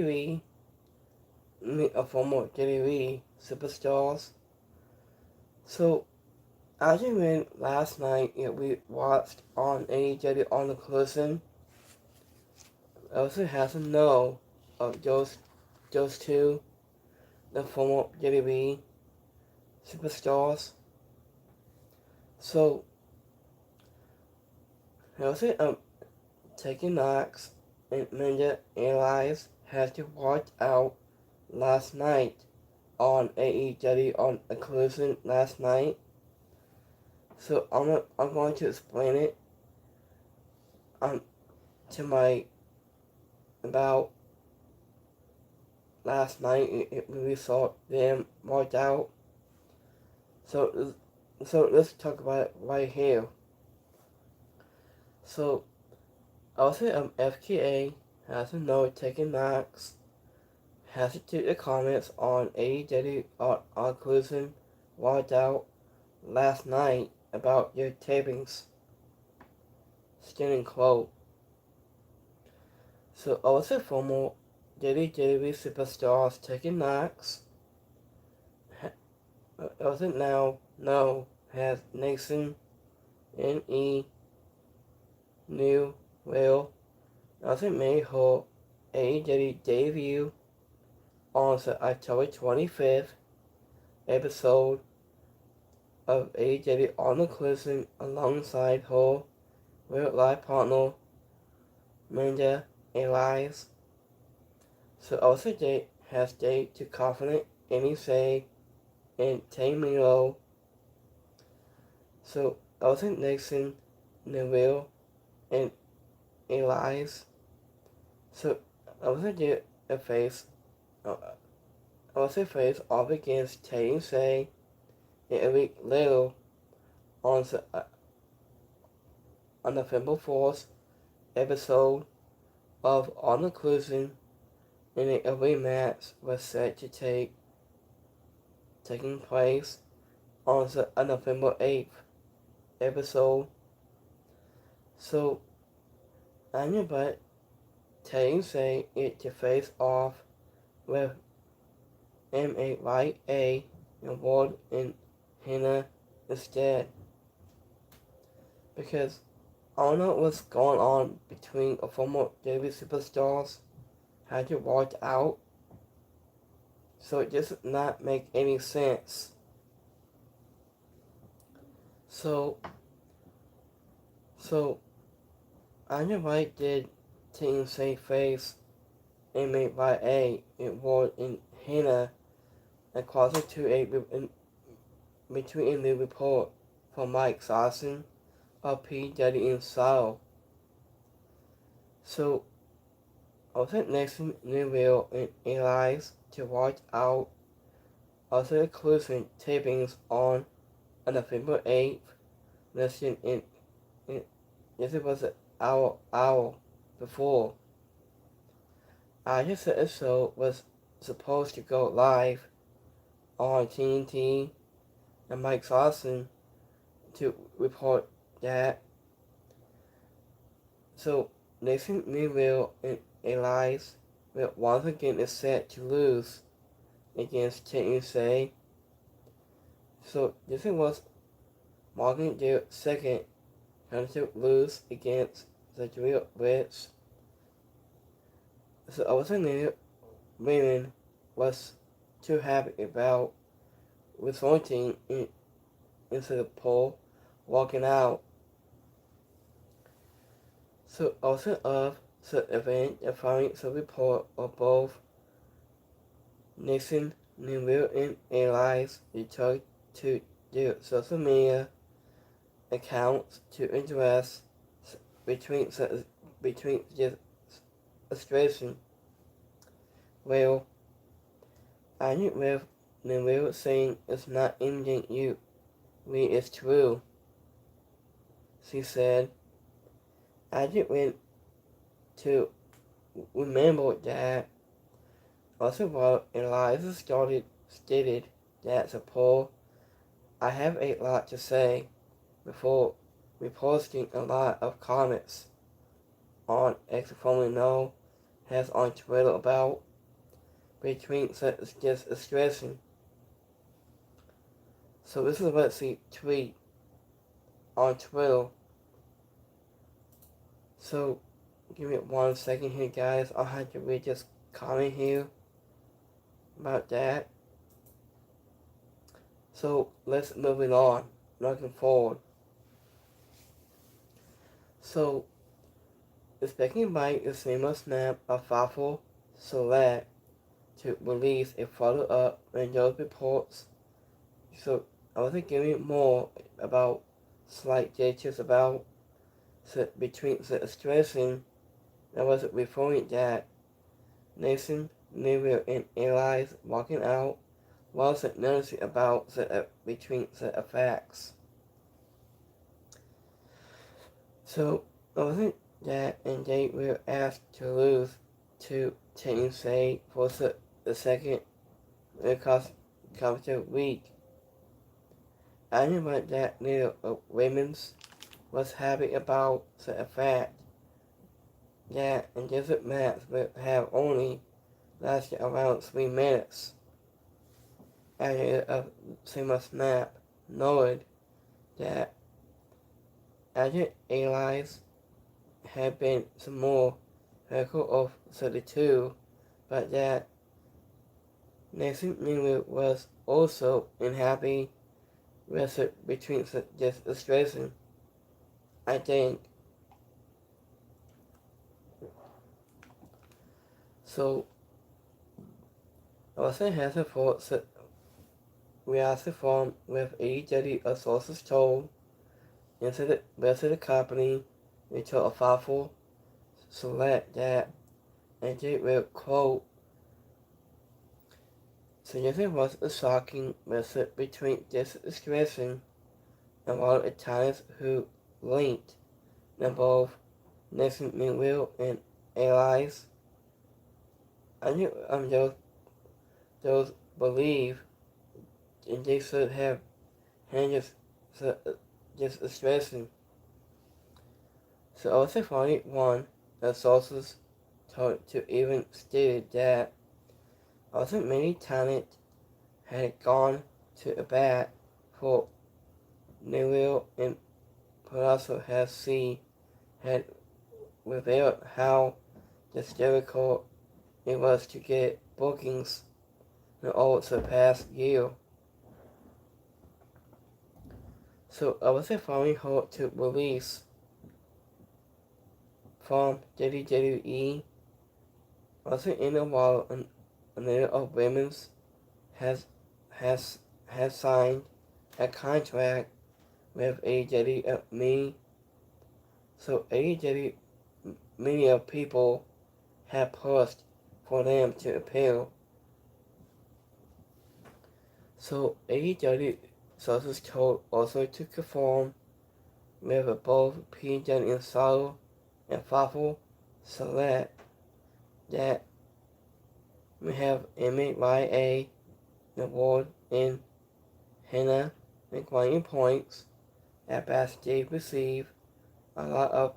WWE, a former WWE superstars. So, as you read last night, we watched on AEW on the closing, also has to know of those two, the former WWE superstars. So, also Tegan and Linda Alize had to watch out last night on AEW on a closing last night. So I'm going to explain it to my about last night we saw them marked out. So let's talk about it right here. So also FKA has to know Tegan Knox has to do the comments on AEW on closing marked out last night about your tapings. Stunning quote. So also former WWE superstars Tegan Knox doesn't now know has Nixon N.E. New Will doesn't made her AEW debut on the October 25th episode of AEW on the closing alongside her real life partner Linda Alize. So also they has date to confident Amy Say and Tamino. So also Nixon, Neville, and Alize. So also did a face off against Tay Say a week later on the November 4th episode of On the Cruising, and a rematch was set to taking place on the November 8th episode. So I knew but Tay Say it to face off with MAYA involved in Hannah instead. Because I don't know what's going on between a former WWE superstars had to walk out. So it does not make any sense. So I know why did Team Say face MAYA involved in Hannah according to between a new report from Mike Sosson of PW Insider. So I was Nixon, Newville, and Alize to watch out also closing tapings on November 8th. Listed in this was an hour before. I just said the show was supposed to go live on TNT, and Mike Sosson to report that. So Nixon, Newville, and Alize will once again is set to lose against TNT. So this was marking their second time to lose against the Drill Blitz. So I was new women was too happy about resulting into the poll walking out. So also of the event, the following the report of both Nixon, Newville, and Alize returned to their social media accounts to address between this frustration. Well, I knew with Newville saying it's not anything you read is true. She said, I just went to remember that. Also, while Eliza stated that the poll, I have a lot to say before reposting a lot of comments on X formerly known as on Twitter about between just stressing. So this is what she tweet on Twitter. So give me 1 second here, guys. I'll have to read this comment here about that. So let's move it on. Looking forward. So expecting by the same snap of Fafo Select to release a follow-up in those reports. So I wasn't giving more about slight gestures about between the stressing. I was referring that Nathan, Neville, and Alize walking out wasn't noticing about the between the effects. So I wasn't that, and they were asked to lose to Tegan say for the second consecutive week. I knew that little Raymond's was happy about the fact that and desert match would have only lasted around 3 minutes. After a single snap, noted that after Alize had been some more critical of 32, but that Nathan Newell was also unhappy with it between just stressing. I think. So, I also have a thought that we asked the form with AEW sources told into the rest of the company until a thoughtful select that and they will quote suggesting was a shocking message between this stressing and one of the times who linked them both Nathan Newell and Alize. I knew those believe and they should have handled just stressing. So also finally one of sources told to even stated that also many talent had gone to a bat for Newell and also had revealed how hysterical it was to get bookings over the past year. So I was finally hoped to release from WWE. Also in a while, another of women's has signed a contract with AEW. So AEW, many of people have pushed for them to appear. So AEW sources told also to conform with both Tegan and Solo and Fafo Select that we have MYA award in Hannah and points at backstage received a lot of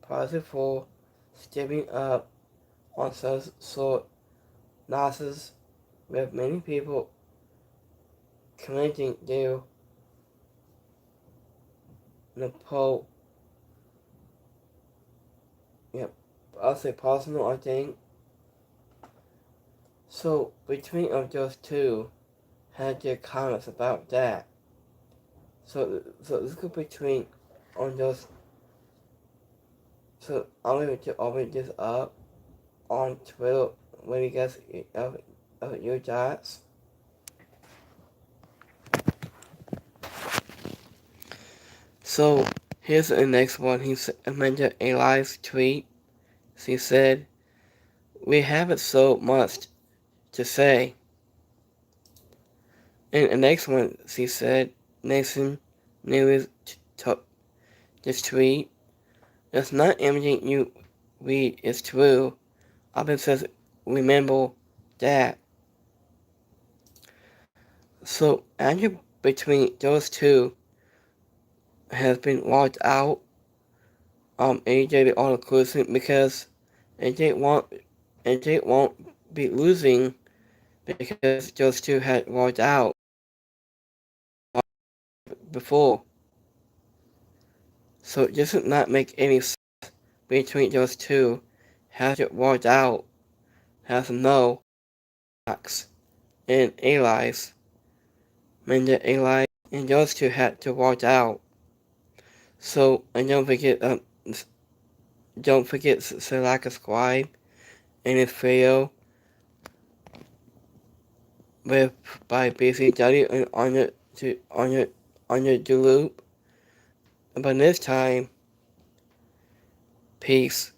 positive for stepping up on some sort losses with many people commenting their Nepal. Yep, I'll say personal, I think. So between of those two had their comments about that. So this could between on those. So I'm going to open this up on Twitter when you guys of your thoughts. So here's the next one. He mentioned Alize tweet. She said, "We haven't so much to say." And the next one, she said, Nathan News this tweet. It's not everything you read is true. Often says, remember that. So, anger between those two has been walked out AJ all inclusive because AJ won't be losing because those two had walked out before. So it does not make any sense between those two. Has it walked out? Has no Max and Alize. Manda Alize and those two had to walk out. So and don't forget Salaka Squad and his video with by BCW and on the loop. But this time, peace.